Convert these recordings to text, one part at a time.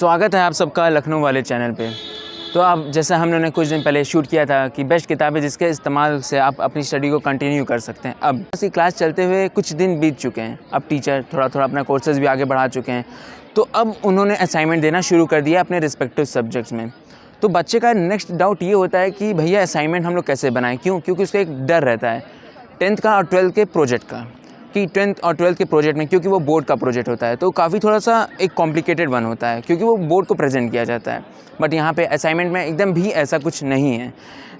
स्वागत है आप सबका लखनऊ वाले चैनल पे। तो अब जैसे हम लोगों ने कुछ दिन पहले शूट किया था कि बेस्ट किताबें जिसके इस्तेमाल से आप अपनी स्टडी को कंटिन्यू कर सकते हैं। अब इसकी क्लास चलते हुए कुछ दिन बीत चुके हैं, अब टीचर थोड़ा थोड़ा अपना कोर्सेज भी आगे बढ़ा चुके हैं, तो अब उन्होंने असाइनमेंट देना शुरू कर दिया अपने रिस्पेक्टिव सब्जेक्ट्स में। तो बच्चे का नेक्स्ट डाउट ये होता है कि भैया असाइनमेंट हम लोग कैसे बनाएं, क्योंकि उसका एक डर रहता है 10th का और 12th के प्रोजेक्ट का, कि 10th और 12th के प्रोजेक्ट में, क्योंकि वो बोर्ड का प्रोजेक्ट होता है तो काफ़ी थोड़ा सा एक कॉम्प्लिकेटेड वन होता है, क्योंकि वो बोर्ड को प्रेजेंट किया जाता है। बट यहाँ पे असाइनमेंट में एकदम भी ऐसा कुछ नहीं है।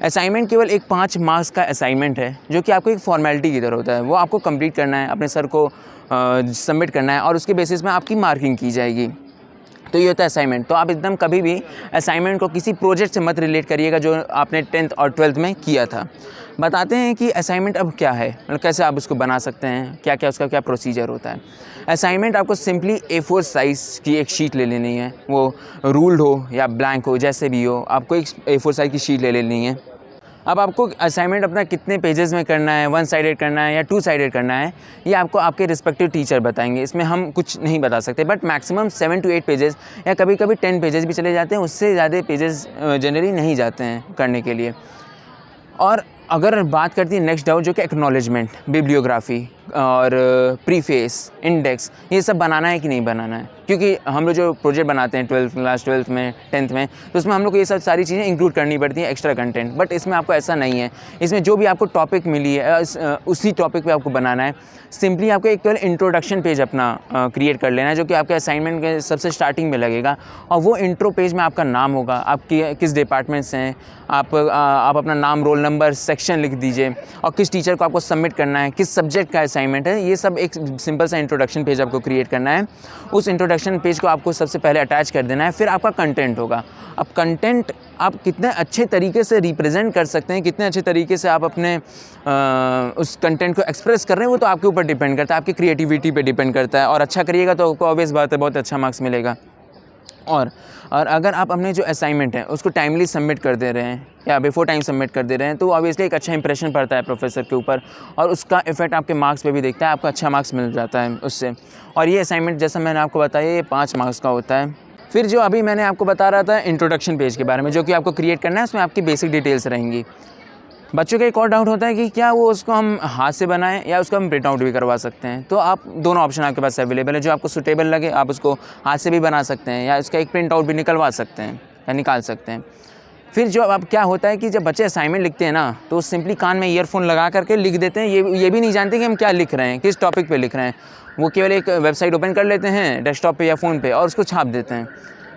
असाइनमेंट केवल एक 5 मार्क्स का असाइनमेंट है, जो कि आपको एक फॉर्मेलिटी की तरह होता है। वो आपको कंप्लीट करना है, अपने सर को सबमिट करना है और उसके बेसिस में आपकी मार्किंग की जाएगी। तो ये होता है असाइनमेंट। तो आप एकदम कभी भी असाइनमेंट को किसी प्रोजेक्ट से मत रिलेट करिएगा जो आपने 10th और 12th में किया था। बताते हैं कि असाइनमेंट अब क्या है, मतलब कैसे आप उसको बना सकते हैं, क्या क्या उसका क्या प्रोसीजर होता है। असाइनमेंट आपको सिंपली A4 साइज़ की एक शीट ले लेनी है, वो रूल्ड हो या ब्लैंक हो, जैसे भी हो, आपको एक A4 साइज़ की शीट ले लेनी है। अब आपको असाइनमेंट अपना कितने पेजेस में करना है, 1 साइडेड करना है या 2 साइडेड करना है, ये आपको आपके रिस्पेक्टिव टीचर बताएंगे। इसमें हम कुछ नहीं बता सकते, बट मैक्सिमम 7 to 8 पेजेस या कभी कभी 10 पेजेस भी चले जाते हैं, उससे ज़्यादा पेजेस जनरली नहीं जाते हैं करने के लिए। और अगर बात करती है नेक्स्ट डाउट, जो कि एक्नॉलेजमेंट, बिब्लियोग्राफी और प्रीफेस, इंडेक्स, ये सब बनाना है कि नहीं बनाना है, क्योंकि हम लोग जो प्रोजेक्ट बनाते हैं 12th में 10th में, तो उसमें हम लोग को ये सब सारी चीज़ें इंक्लूड करनी पड़ती हैं, एक्स्ट्रा कंटेंट। बट इसमें आपको ऐसा नहीं है। इसमें जो भी आपको टॉपिक मिली है उसी टॉपिक पे आपको बनाना है। सिंपली आपको एक केवल इंट्रोडक्शन पेज अपना क्रिएट कर लेना है, जो कि आपके असाइनमेंट के सबसे स्टार्टिंग में लगेगा, और वो इंट्रो पेज में आपका नाम होगा, आपकी किस डिपार्टमेंट से हैं आप अपना नाम, रोल नंबर, सेक्शन लिख दीजिए, और किस टीचर को आपको सबमिट करना है, किस सब्जेक्ट का असाइनमेंट है, ये सब एक सिंपल सा इंट्रोडक्शन पेज आपको क्रिएट करना है। उस इंट्रोडक्शन पेज को आपको सबसे पहले अटैच कर देना है, फिर आपका कंटेंट होगा। अब कंटेंट आप कितने अच्छे तरीके से रिप्रेजेंट कर सकते हैं, कितने अच्छे तरीके से आप अपने उस कंटेंट को एक्सप्रेस कर रहे हैं, वो तो आपके ऊपर डिपेंड करता है, आपकी क्रिएटिविटी पे डिपेंड करता है। और अच्छा करिएगा तो आपको ऑब्वियस बात है बहुत अच्छा मार्क्स मिलेगा। और अगर आप अपने जो असाइनमेंट है उसको टाइमली सबमिट कर दे रहे हैं या बिफोर टाइम सबमिट कर दे रहे हैं, तो ऑब्वियसली एक अच्छा इंप्रेशन पड़ता है प्रोफेसर के ऊपर, और उसका इफेक्ट आपके मार्क्स पे भी दिखता है, आपको अच्छा मार्क्स मिल जाता है उससे। और ये असाइनमेंट जैसा मैंने आपको बताया, ये 5 मार्क्स का होता है। फिर जो अभी मैंने आपको बता रहा था इंट्रोडक्शन पेज के बारे में, जो कि आपको क्रिएट करना है, उसमें आपकी बेसिक डिटेल्स रहेंगी। बच्चों का एक और डाउट होता है कि क्या वो उसको हम हाथ से बनाएं या उसको हम प्रिंट आउट भी करवा सकते हैं। तो आप दोनों ऑप्शन आपके पास अवेलेबल है, जो आपको सूटेबल लगे आप उसको हाथ से भी बना सकते हैं या इसका एक प्रिंट आउट भी निकलवा सकते हैं या निकाल सकते हैं। फिर जो अब क्या होता है कि जब बच्चे असाइनमेंट लिखते हैं ना, तो सिंपली कान में ईयरफोन लगा करके लिख देते हैं, ये भी नहीं जानते कि हम क्या लिख रहे हैं, किस टॉपिक पे लिख रहे हैं। वो केवल एक वेबसाइट ओपन कर लेते हैं डेस्कटॉप पे या फ़ोन पे और उसको छाप देते हैं।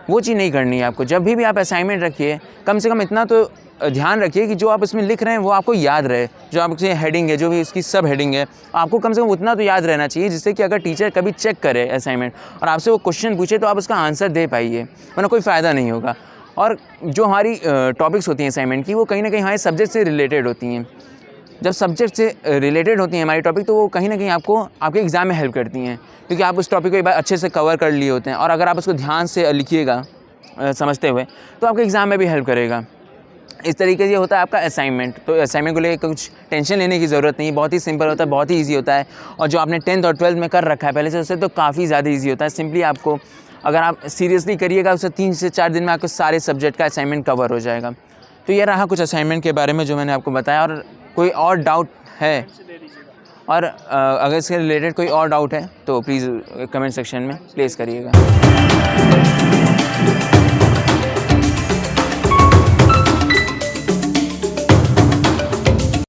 वो चीज़ नहीं करनी है आपको। जब भी आप असाइनमेंट रखिए, कम से कम इतना तो ध्यान रखिए कि जो आप इसमें लिख रहे हैं वो आपको याद रहे। जो आपकी हेडिंग है, जो भी इसकी सब हेडिंग है, आपको कम से कम उतना तो याद रहना चाहिए, जिससे कि अगर टीचर कभी चेक करे असाइनमेंट और आपसे वो क्वेश्चन पूछे तो आप उसका आंसर दे पाइए, वरना कोई फ़ायदा नहीं होगा। और जो हमारी टॉपिक्स होती हैं असाइनमेंट की, वो कहीं ना कहीं हमारे सब्जेक्ट से रिलेटेड होती हैं। जब सब्जेक्ट से रिलेटेड होती हैं हमारी टॉपिक, तो वो कहीं ना कहीं आपको आपके एग्ज़ाम में हेल्प करती हैं, क्योंकि आप उस टॉपिक को एक बार अच्छे से कवर कर लिए होते हैं। और अगर आप उसको ध्यान से लिखिएगा समझते हुए, तो आपके एग्ज़ाम में भी हेल्प करेगा। इस तरीके से होता है आपका असाइनमेंट। तो असाइनमेंट को लेकर कुछ टेंशन लेने की ज़रूरत नहीं, बहुत ही सिंपल होता है, बहुत ही ईजी होता है। और जो आपने 10th और 12th में कर रखा है पहले से, उससे तो काफ़ी ज़्यादा ईजी होता है। सिंपली आपको, अगर आप सीरियसली करिएगा, उससे 3 से 4 दिन में आपके सारे सब्जेक्ट का असाइनमेंट कवर हो जाएगा। तो ये रहा कुछ असाइनमेंट के बारे में जो मैंने आपको बताया। और कोई और डाउट है, और अगर इसके रिलेटेड कोई और डाउट है तो प्लीज़ कमेंट सेक्शन में प्लेस करिएगा।